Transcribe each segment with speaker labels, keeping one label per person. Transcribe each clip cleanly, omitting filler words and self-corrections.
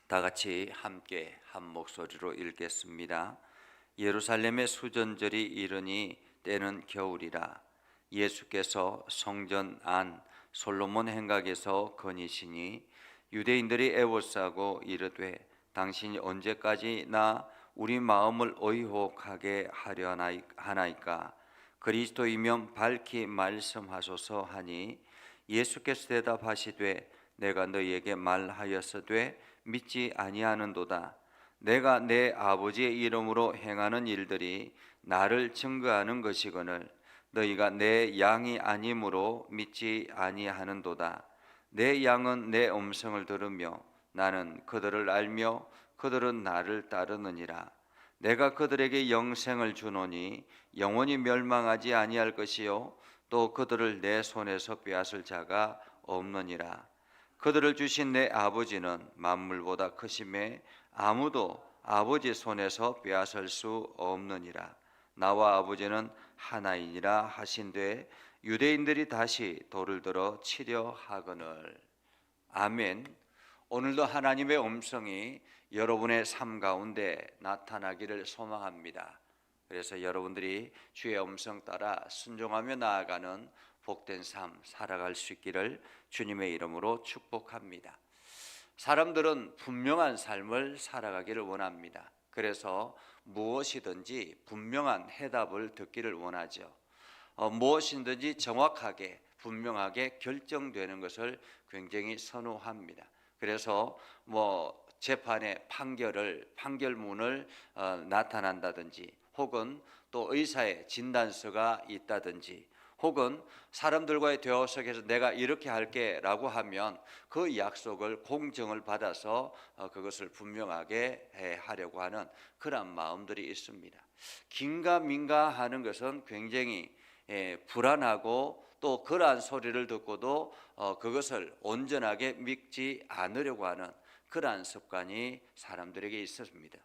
Speaker 1: 다 같이 함께 한 목소리로 읽겠습니다. 예루살렘의 수전절이 이르니 때는 겨울이라. 예수께서 성전 안 솔로몬 행각에서 거니시니 유대인들이 애워싸고 이르되 당신이 언제까지나 우리 마음을 의혹하게 하려 하나이까. 그리스도이면 밝히 말씀하소서 하니 예수께서 대답하시되 내가 너희에게 말하였으되 믿지 아니하는도다. 내가 내 아버지의 이름으로 행하는 일들이 나를 증거하는 것이거늘 너희가 내 양이 아니므로 믿지 아니하는도다. 내 양은 내 음성을 들으며 나는 그들을 알며 그들은 나를 따르느니라. 내가 그들에게 영생을 주노니 영원히 멸망하지 아니할 것이요 또 그들을 내 손에서 빼앗을 자가 없느니라. 그들을 주신 내 아버지는 만물보다 크심에 아무도 아버지 손에서 빼앗을 수 없느니라. 나와 아버지는 하나이니라 하신되 유대인들이 다시 돌을 들어 치려 하거늘. 아멘. 오늘도 하나님의 음성이 여러분의 삶 가운데 나타나기를 소망합니다. 그래서 여러분들이 주의 음성 따라 순종하며 나아가는 복된 삶 살아갈 수 있기를 주님의 이름으로 축복합니다. 사람들은 분명한 삶을 살아가기를 원합니다. 그래서 무엇이든지 분명한 해답을 듣기를 원하죠. 무엇이든지 정확하게 분명하게 결정되는 것을 굉장히 선호합니다. 그래서 재판의 판결문을 나타난다든지 혹은 또 의사의 진단서가 있다든지 혹은 사람들과의 대화 속에서 내가 이렇게 할게 라고 하면 그 약속을 공정을 받아서 그것을 분명하게 하려고 하는 그런 마음들이 있습니다. 긴가민가 하는 것은 굉장히 불안하고 또 그러한 소리를 듣고도 그것을 온전하게 믿지 않으려고 하는 그러한 습관이 사람들에게 있었습니다.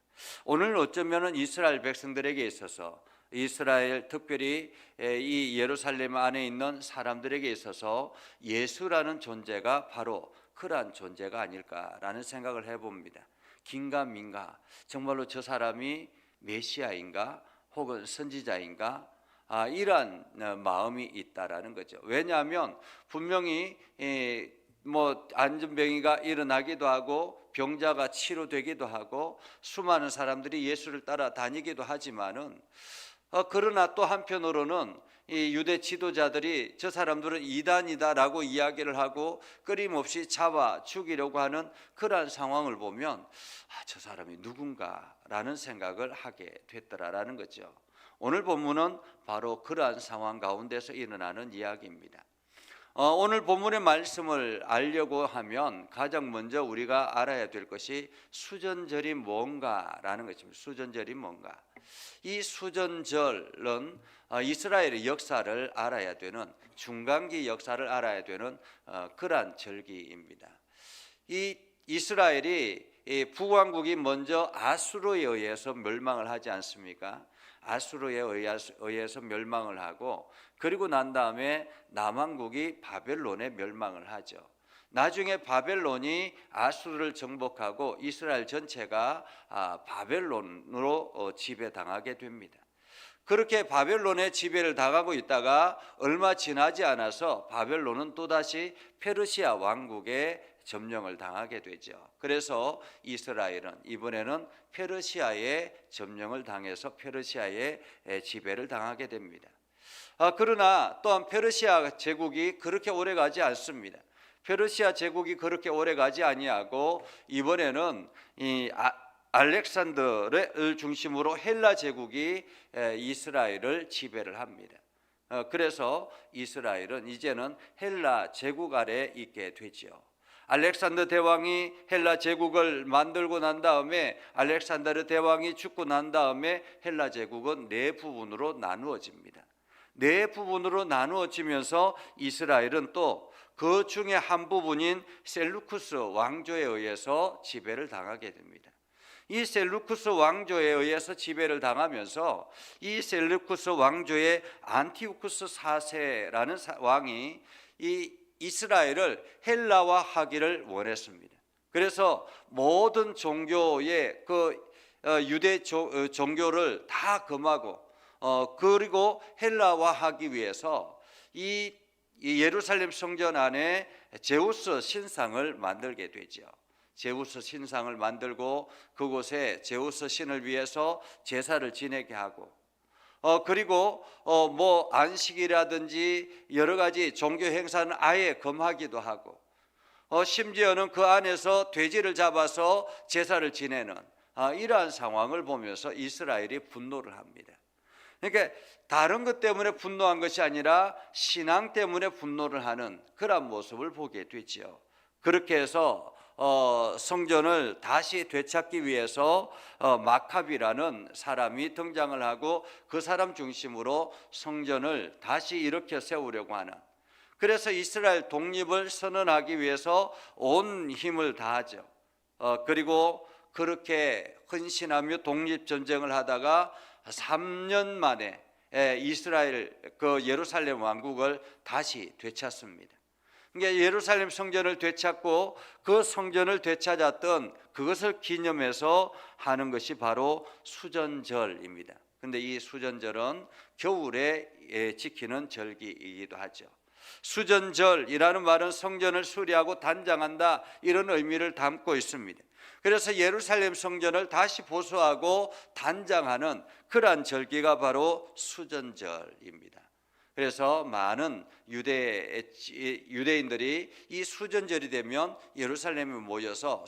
Speaker 1: 오늘 어쩌면 이스라엘 백성들에게 있어서 이스라엘 특별히 이 예루살렘 안에 있는 사람들에게 있어서 예수라는 존재가 바로 그러한 존재가 아닐까라는 생각을 해봅니다. 긴가민가 정말로 저 사람이 메시아인가 혹은 선지자인가 이러한 마음이 있다라는 거죠. 왜냐하면 분명히 안전병이가 일어나기도 하고 병자가 치료되기도 하고 수많은 사람들이 예수를 따라 다니기도 하지만은 그러나 또 한편으로는 이 유대 지도자들이 저 사람들은 이단이다라고 이야기를 하고 끊임없이 잡아 죽이려고 하는 그러한 상황을 보면 저 사람이 누군가라는 생각을 하게 됐더라라는 거죠. 오늘 본문은 바로 그러한 상황 가운데서 일어나는 이야기입니다. 오늘 본문의 말씀을 알려고 하면 가장 먼저 우리가 알아야 될 것이 수전절이 뭔가라는 것입니다. 수전절이 뭔가? 이 수전절은 이스라엘의 역사를 알아야 되는 중간기 역사를 알아야 되는 그러한 절기입니다. 이 이스라엘이 북왕국이 먼저 아수르에 의해서 멸망을 하지 않습니까? 아수르에 의해서 멸망을 하고 그리고 난 다음에 남왕국이 바벨론에 멸망을 하죠. 나중에 바벨론이 아수르를 정복하고 이스라엘 전체가 바벨론으로 지배당하게 됩니다. 그렇게 바벨론의 지배를 당하고 있다가 얼마 지나지 않아서 바벨론은 또다시 페르시아 왕국의 점령을 당하게 되죠. 그래서 이스라엘은 이번에는 페르시아의 점령을 당해서 페르시아의 지배를 당하게 됩니다. 그러나 또한 페르시아 제국이 그렇게 오래 가지 않습니다. 페르시아 제국이 그렇게 오래 가지 아니하고 이번에는 이 알렉산더를 중심으로 헬라 제국이 이스라엘을 지배를 합니다. 그래서 이스라엘은 이제는 헬라 제국 아래에 있게 되죠. 알렉산더 대왕이 헬라 제국을 만들고 난 다음에 알렉산더 대왕이 죽고 난 다음에 헬라 제국은 네 부분으로 나누어집니다. 네 부분으로 나누어지면서 이스라엘은 또 그 중에 한 부분인 셀루쿠스 왕조에 의해서 지배를 당하게 됩니다. 이 셀루쿠스 왕조에 의해서 지배를 당하면서 이 셀루쿠스 왕조의 안티오쿠스 4세라는 왕이 이 이스라엘을 헬라화하기를 원했습니다. 그래서 모든 종교의 유대 종교를 다 금하고 그리고 헬라화하기 위해서 이 예루살렘 성전 안에 제우스 신상을 만들게 되죠. 제우스 신상을 만들고 그곳에 제우스 신을 위해서 제사를 지내게 하고 그리고 뭐 안식이라든지 여러 가지 종교 행사는 아예 금하기도 하고 심지어는 그 안에서 돼지를 잡아서 제사를 지내는 이러한 상황을 보면서 이스라엘이 분노를 합니다. 그러니까 다른 것 때문에 분노한 것이 아니라 신앙 때문에 분노를 하는 그런 모습을 보게 되지요. 그렇게 해서 성전을 다시 되찾기 위해서 마카비라는 사람이 등장을 하고 그 사람 중심으로 성전을 다시 일으켜 세우려고 하는, 그래서 이스라엘 독립을 선언하기 위해서 온 힘을 다하죠. 그리고 그렇게 헌신하며 독립전쟁을 하다가 3년 만에 이스라엘 예루살렘 왕국을 다시 되찾습니다. 그러니까 예루살렘 성전을 되찾고 그 성전을 되찾았던 그것을 기념해서 하는 것이 바로 수전절입니다. 그런데 이 수전절은 겨울에 지키는 절기이기도 하죠. 수전절이라는 말은 성전을 수리하고 단장한다, 이런 의미를 담고 있습니다. 그래서 예루살렘 성전을 다시 보수하고 단장하는 그러한 절기가 바로 수전절입니다. 그래서 많은 유대인들이 이 수전절이 되면 예루살렘에 모여서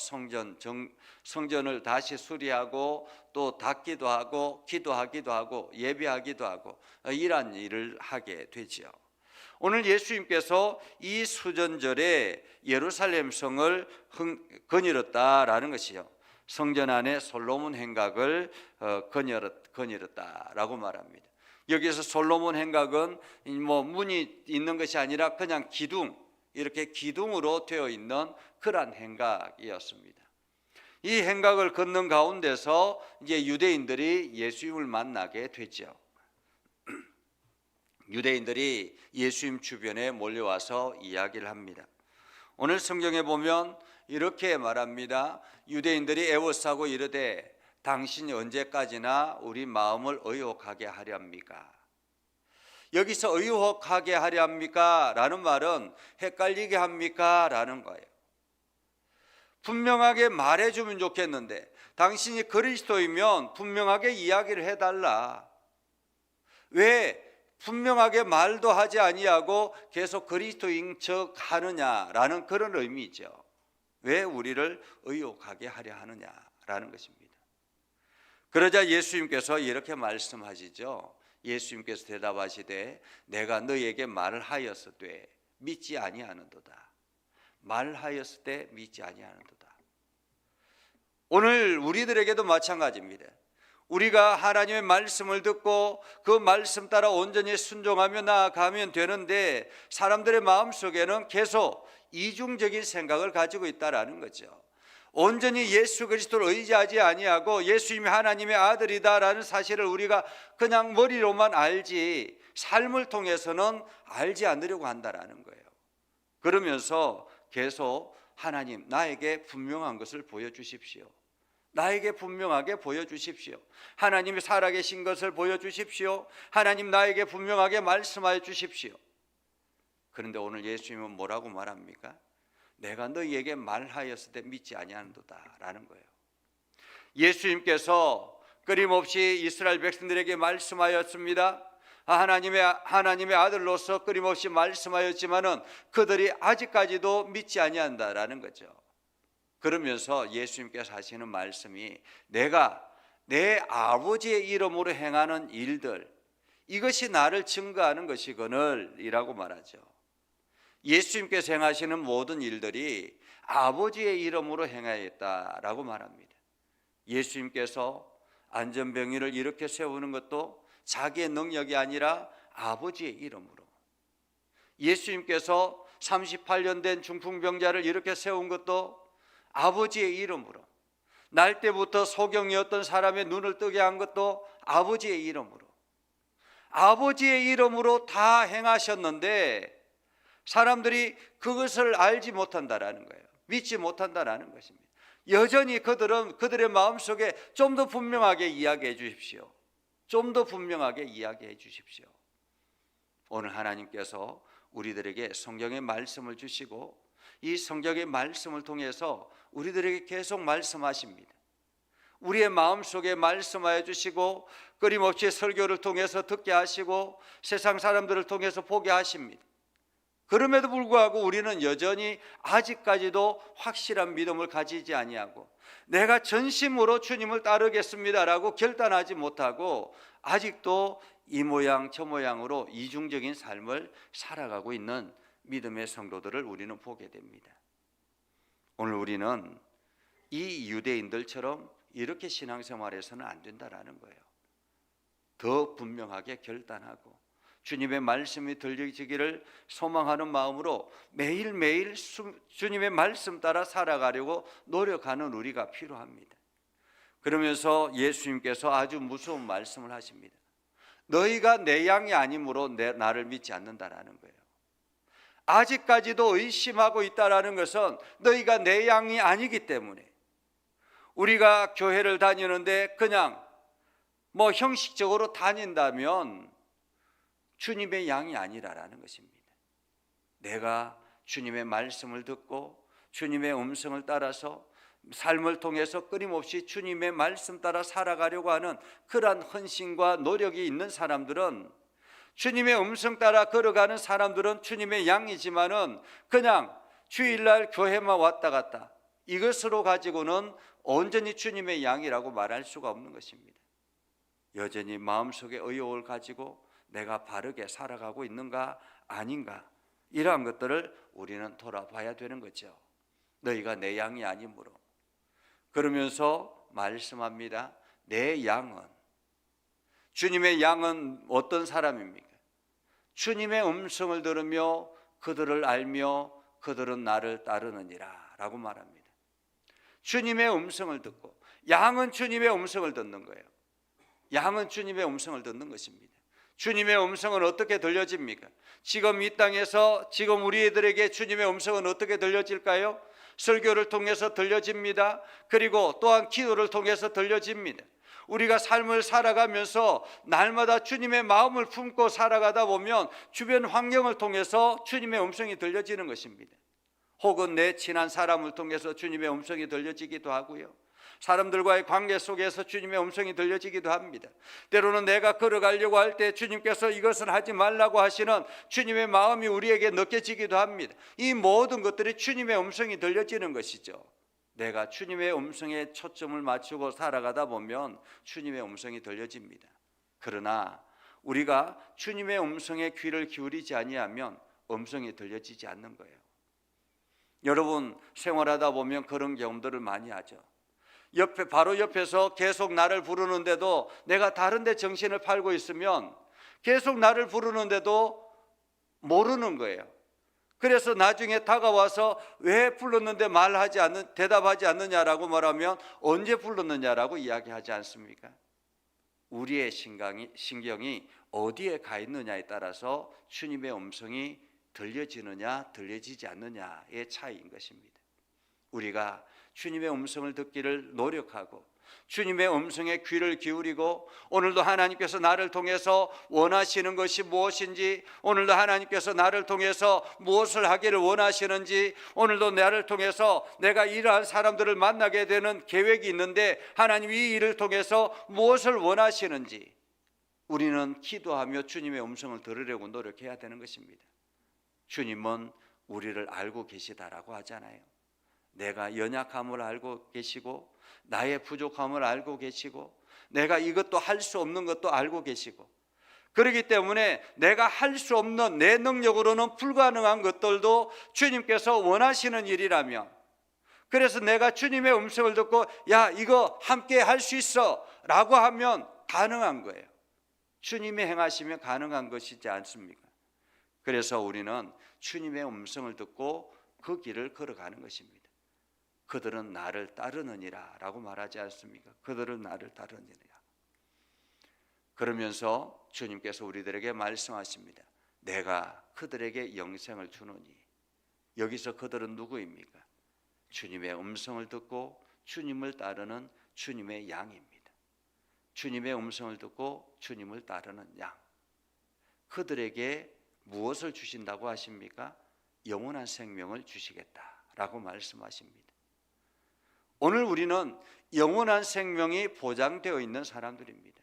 Speaker 1: 성전을 다시 수리하고 또 닫기도 하고 기도하기도 하고 예배하기도 하고 이러한 일을 하게 되지요. 오늘 예수님께서 이 수전절에 예루살렘 성을 거닐었다라는 것이요, 성전 안에 솔로몬 행각을 거닐었다라고 말합니다. 여기서 솔로몬 행각은 뭐 문이 있는 것이 아니라 그냥 기둥, 이렇게 기둥으로 되어 있는 그러한 행각이었습니다. 이 행각을 걷는 가운데서 이제 유대인들이 예수님을 만나게 되죠. 유대인들이 예수님 주변에 몰려와서 이야기를 합니다. 오늘 성경에 보면 이렇게 말합니다. 유대인들이 애워싸고 이르되 당신이 언제까지나 우리 마음을 의혹하게 하려 합니까? 여기서 의혹하게 하려 합니까? 라는 말은 헷갈리게 합니까? 라는 거예요. 분명하게 말해주면 좋겠는데 당신이 그리스도이면 분명하게 이야기를 해달라. 왜 분명하게 말도 하지 아니하고 계속 그리스도인 척 하느냐라는 그런 의미죠. 왜 우리를 의혹하게 하려 하느냐라는 것입니다. 그러자 예수님께서 이렇게 말씀하시죠. 예수님께서 대답하시되 내가 너희에게 말을 하였으되 믿지 아니하는도다. 말하였을 때 믿지 아니하는도다. 오늘 우리들에게도 마찬가지입니다. 우리가 하나님의 말씀을 듣고 그 말씀 따라 온전히 순종하며 나아가면 되는데 사람들의 마음속에는 계속 이중적인 생각을 가지고 있다라는 거죠. 온전히 예수 그리스도를 의지하지 아니하고 예수님이 하나님의 아들이다라는 사실을 우리가 그냥 머리로만 알지 삶을 통해서는 알지 않으려고 한다라는 거예요. 그러면서 계속 하나님 나에게 분명한 것을 보여주십시오. 나에게 분명하게 보여주십시오. 하나님이 살아계신 것을 보여주십시오. 하나님 나에게 분명하게 말씀하여 주십시오. 그런데 오늘 예수님은 뭐라고 말합니까? 내가 너희에게 말하였을 때 믿지 아니하는도다 라는 거예요. 예수님께서 끊임없이 이스라엘 백성들에게 말씀하였습니다. 하나님의 아들로서 끊임없이 말씀하였지만은 그들이 아직까지도 믿지 아니한다라는 거죠. 그러면서 예수님께서 하시는 말씀이 내가 내 아버지의 이름으로 행하는 일들, 이것이 나를 증거하는 것이거늘 이라고 말하죠. 예수님께서 행하시는 모든 일들이 아버지의 이름으로 행하였다라고 말합니다. 예수님께서 안전병위를 이렇게 세우는 것도 자기의 능력이 아니라 아버지의 이름으로, 예수님께서 38년 된 중풍병자를 이렇게 세운 것도 아버지의 이름으로, 날 때부터 소경이었던 사람의 눈을 뜨게 한 것도 아버지의 이름으로, 아버지의 이름으로 다 행하셨는데 사람들이 그것을 알지 못한다라는 거예요. 믿지 못한다라는 것입니다. 여전히 그들의 마음속에 좀 더 분명하게 이야기해 주십시오. 좀 더 분명하게 이야기해 주십시오. 오늘 하나님께서 우리들에게 성경의 말씀을 주시고 이 성경의 말씀을 통해서 우리들에게 계속 말씀하십니다. 우리의 마음속에 말씀하여 주시고 끊임없이 설교를 통해서 듣게 하시고 세상 사람들을 통해서 보게 하십니다. 그럼에도 불구하고 우리는 여전히 아직까지도 확실한 믿음을 가지지 아니하고 내가 전심으로 주님을 따르겠습니다라고 결단하지 못하고 아직도 이 모양 저 모양으로 이중적인 삶을 살아가고 있는 믿음의 성도들을 우리는 보게 됩니다. 오늘 우리는 이 유대인들처럼 이렇게 신앙생활해서는 안 된다라는 거예요. 더 분명하게 결단하고 주님의 말씀이 들려지기를 소망하는 마음으로 매일매일 주님의 말씀 따라 살아가려고 노력하는 우리가 필요합니다. 그러면서 예수님께서 아주 무서운 말씀을 하십니다. 너희가 내 양이 아니므로 나를 믿지 않는다라는 거예요. 아직까지도 의심하고 있다라는 것은 너희가 내 양이 아니기 때문에, 우리가 교회를 다니는데 그냥 형식적으로 다닌다면 주님의 양이 아니라라는 것입니다. 내가 주님의 말씀을 듣고 주님의 음성을 따라서 삶을 통해서 끊임없이 주님의 말씀 따라 살아가려고 하는 그러한 헌신과 노력이 있는 사람들은, 주님의 음성 따라 걸어가는 사람들은 주님의 양이지만은 그냥 주일날 교회만 왔다 갔다 이것으로 가지고는 온전히 주님의 양이라고 말할 수가 없는 것입니다. 여전히 마음속에 의혹을 가지고 내가 바르게 살아가고 있는가 아닌가, 이러한 것들을 우리는 돌아봐야 되는 거죠. 너희가 내 양이 아니므로. 그러면서 말씀합니다. 내 양은, 주님의 양은 어떤 사람입니까? 주님의 음성을 들으며 그들을 알며 그들은 나를 따르느니라 라고 말합니다. 주님의 음성을 듣고, 양은 주님의 음성을 듣는 거예요. 양은 주님의 음성을 듣는 것입니다. 주님의 음성은 어떻게 들려집니까? 지금 이 땅에서 지금 우리들에게 주님의 음성은 어떻게 들려질까요? 설교를 통해서 들려집니다. 그리고 또한 기도를 통해서 들려집니다. 우리가 삶을 살아가면서 날마다 주님의 마음을 품고 살아가다 보면 주변 환경을 통해서 주님의 음성이 들려지는 것입니다. 혹은 내 친한 사람을 통해서 주님의 음성이 들려지기도 하고요, 사람들과의 관계 속에서 주님의 음성이 들려지기도 합니다. 때로는 내가 걸어가려고 할 때 주님께서 이것은 하지 말라고 하시는 주님의 마음이 우리에게 느껴지기도 합니다. 이 모든 것들이 주님의 음성이 들려지는 것이죠. 내가 주님의 음성에 초점을 맞추고 살아가다 보면 주님의 음성이 들려집니다. 그러나 우리가 주님의 음성에 귀를 기울이지 아니하면 음성이 들려지지 않는 거예요. 여러분, 생활하다 보면 그런 경험들을 많이 하죠. 바로 옆에서 계속 나를 부르는데도 내가 다른 데 정신을 팔고 있으면 계속 나를 부르는데도 모르는 거예요. 그래서 나중에 다가와서 왜 불렀는데 대답하지 않느냐라고 말하면 언제 불렀느냐라고 이야기하지 않습니까? 우리의 신경이 어디에 가 있느냐에 따라서 주님의 음성이 들려지느냐 들려지지 않느냐의 차이인 것입니다. 우리가 주님의 음성을 듣기를 노력하고 주님의 음성에 귀를 기울이고, 오늘도 하나님께서 나를 통해서 원하시는 것이 무엇인지, 오늘도 하나님께서 나를 통해서 무엇을 하기를 원하시는지, 오늘도 나를 통해서 내가 이러한 사람들을 만나게 되는 계획이 있는데 하나님 이 일을 통해서 무엇을 원하시는지 우리는 기도하며 주님의 음성을 들으려고 노력해야 되는 것입니다. 주님은 우리를 알고 계시다라고 하잖아요. 내가 연약함을 알고 계시고 나의 부족함을 알고 계시고 내가 이것도 할 수 없는 것도 알고 계시고, 그렇기 때문에 내가 할 수 없는 내 능력으로는 불가능한 것들도 주님께서 원하시는 일이라면, 그래서 내가 주님의 음성을 듣고 야 이거 함께 할 수 있어 라고 하면 가능한 거예요. 주님이 행하시면 가능한 것이지 않습니까? 그래서 우리는 주님의 음성을 듣고 그 길을 걸어가는 것입니다. 그들은 나를 따르느니라 라고 말하지 않습니까? 그들은 나를 따르느니라. 그러면서 주님께서 우리들에게 말씀하십니다. 내가 그들에게 영생을 주노니. 여기서 그들은 누구입니까? 주님의 음성을 듣고 주님을 따르는 주님의 양입니다. 주님의 음성을 듣고 주님을 따르는 양. 그들에게 무엇을 주신다고 하십니까? 영원한 생명을 주시겠다라고 말씀하십니다. 오늘 우리는 영원한 생명이 보장되어 있는 사람들입니다.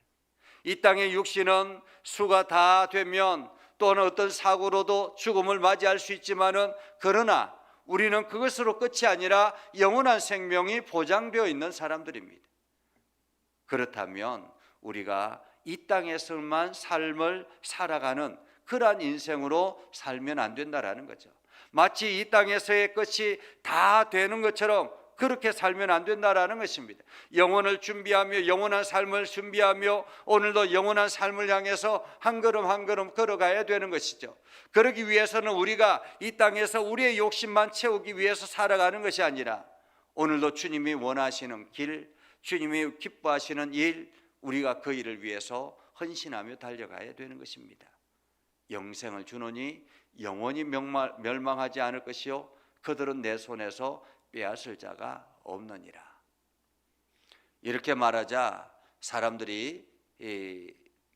Speaker 1: 이 땅의 육신은 수가 다 되면 또는 어떤 사고로도 죽음을 맞이할 수 있지만은, 그러나 우리는 그것으로 끝이 아니라 영원한 생명이 보장되어 있는 사람들입니다. 그렇다면 우리가 이 땅에서만 삶을 살아가는 그러한 인생으로 살면 안 된다라는 거죠. 마치 이 땅에서의 것이 다 되는 것처럼 그렇게 살면 안 된다라는 것입니다. 영혼을 준비하며 영원한 삶을 준비하며 오늘도 영원한 삶을 향해서 한 걸음 한 걸음 걸어가야 되는 것이죠. 그러기 위해서는 우리가 이 땅에서 우리의 욕심만 채우기 위해서 살아가는 것이 아니라 오늘도 주님이 원하시는 길, 주님이 기뻐하시는 일, 우리가 그 일을 위해서 헌신하며 달려가야 되는 것입니다. 영생을 주노니 영원히 멸망하지 않을 것이요 그들은 내 손에서 빼앗을 자가 없느니라. 이렇게 말하자 사람들이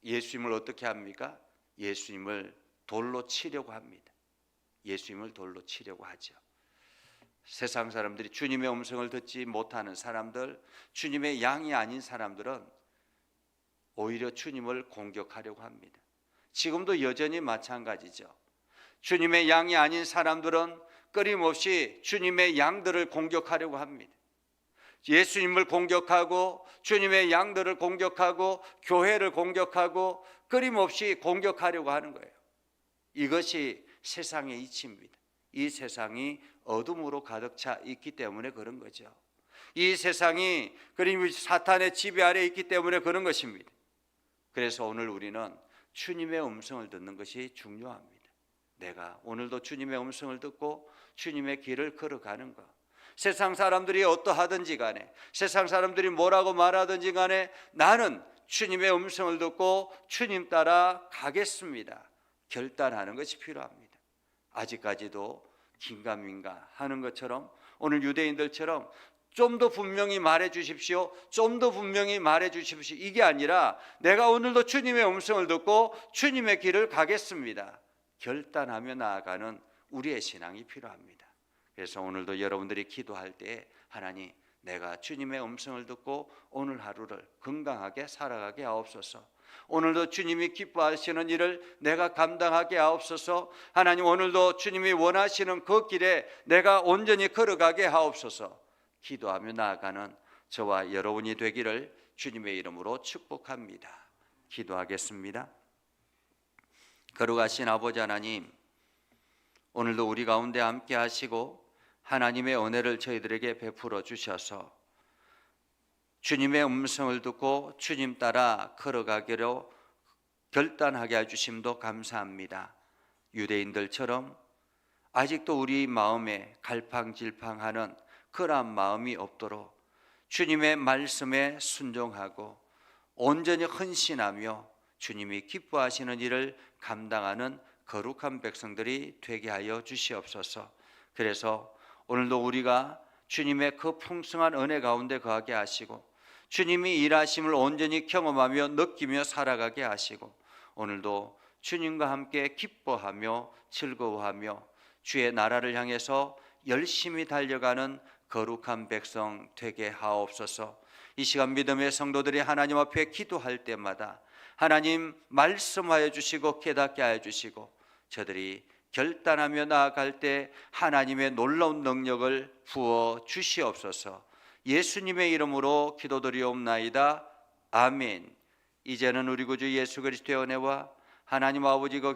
Speaker 1: 예수님을 어떻게 합니까? 예수님을 돌로 치려고 합니다. 예수님을 돌로 치려고 하죠. 세상 사람들이 주님의 음성을 듣지 못하는 사람들, 주님의 양이 아닌 사람들은 오히려 주님을 공격하려고 합니다. 지금도 여전히 마찬가지죠. 주님의 양이 아닌 사람들은 끊임없이 주님의 양들을 공격하려고 합니다. 예수님을 공격하고 주님의 양들을 공격하고 교회를 공격하고 끊임없이 공격하려고 하는 거예요. 이것이 세상의 이치입니다. 이 세상이 어둠으로 가득 차 있기 때문에 그런 거죠. 이 세상이 끊임없이 사탄의 지배 아래 있기 때문에 그런 것입니다. 그래서 오늘 우리는 주님의 음성을 듣는 것이 중요합니다. 내가 오늘도 주님의 음성을 듣고 주님의 길을 걸어가는 것. 세상 사람들이 어떠하든지 간에, 세상 사람들이 뭐라고 말하든지 간에 나는 주님의 음성을 듣고 주님 따라 가겠습니다. 결단하는 것이 필요합니다. 아직까지도 긴가민가 하는 것처럼 오늘 유대인들처럼 좀 더 분명히 말해 주십시오, 좀 더 분명히 말해 주십시오, 이게 아니라 내가 오늘도 주님의 음성을 듣고 주님의 길을 가겠습니다. 결단하며 나아가는 우리의 신앙이 필요합니다. 그래서 오늘도 여러분들이 기도할 때 하나님, 내가 주님의 음성을 듣고 오늘 하루를 건강하게 살아가게 하옵소서. 오늘도 주님이 기뻐하시는 일을 내가 감당하게 하옵소서. 하나님, 오늘도 주님이 원하시는 그 길에 내가 온전히 걸어가게 하옵소서. 기도하며 나아가는 저와 여러분이 되기를 주님의 이름으로 축복합니다. 기도하겠습니다. 거룩하신 아버지 하나님, 오늘도 우리 가운데 함께 하시고 하나님의 은혜를 저희들에게 베풀어 주셔서 주님의 음성을 듣고 주님 따라 걸어가기로 결단하게 해주심도 감사합니다. 유대인들처럼 아직도 우리 마음에 갈팡질팡하는 그러한 마음이 없도록 주님의 말씀에 순종하고 온전히 헌신하며 주님이 기뻐하시는 일을 감당하는 거룩한 백성들이 되게 하여 주시옵소서. 그래서 오늘도 우리가 주님의 그 풍성한 은혜 가운데 거하게 하시고 주님이 일하심을 온전히 경험하며 느끼며 살아가게 하시고 오늘도 주님과 함께 기뻐하며 즐거워하며 주의 나라를 향해서 열심히 달려가는 거룩한 백성 되게 하옵소서. 이 시간 믿음의 성도들이 하나님 앞에 기도할 때마다 하나님 말씀하여 주시고 깨닫게 하여 주시고 저들이 결단하며 나아갈 때 하나님의 놀라운 능력을 부어 주시옵소서. 예수님의 이름으로 기도드리옵나이다. 아멘. 이제는 우리 구주 예수 그리스도의 은혜와 하나님 아버지 그